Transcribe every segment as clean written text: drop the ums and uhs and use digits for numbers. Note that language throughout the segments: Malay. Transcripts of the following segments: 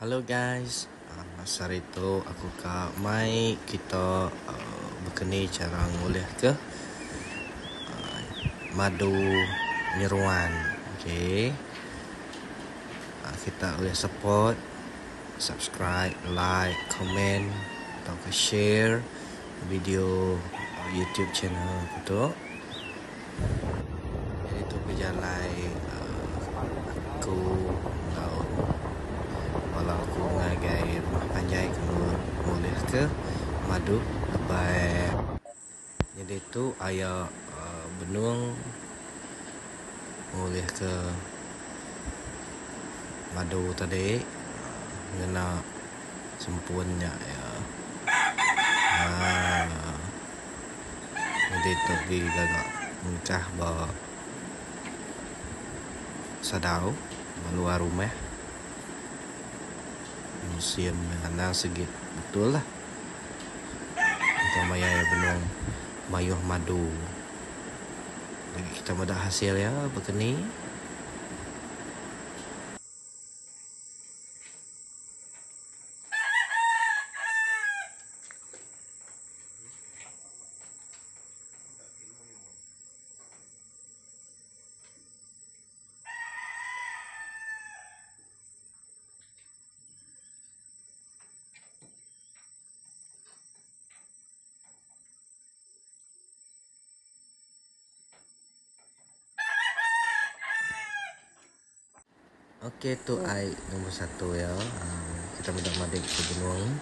Halo guys, hari itu aku mai kita berkeni cara ngoleh ke madu nyeruan. Okey. Kita boleh support, subscribe, like, comment atau ke share video YouTube channel kita. Jadi tu berjalan aku walau aku ngagai rumah panjai keluar boleh ke madu lebai. Jadi tu ayah benung boleh ke madu tadi kena sempurna ya. Jadi tu pergi gagak nikah bawa sadau luar rumah musim karena segit betul lah kita maya belum mayuh madu lagi kita ada hasil ya begini. Okey tu air nombor 1 ya. Kita mudah madik ke gunung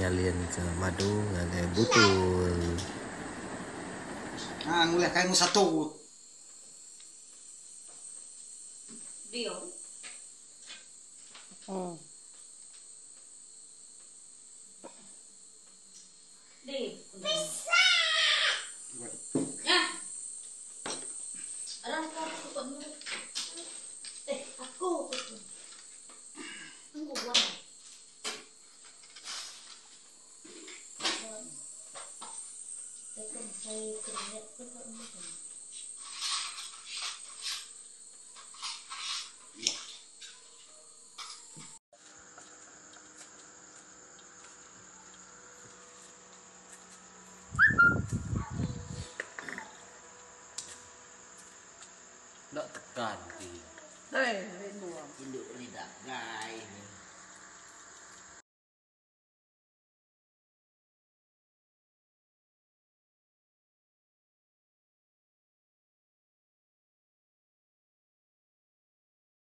nyalin ke madu ngagai butul. Mulai kain satu. Dia. Bisa. Ya. Ada apa aku pun. Aku pun. Tunggu buat. Saya kerja pun tak. Nak tekan Hei, rindu. induk lidah guys.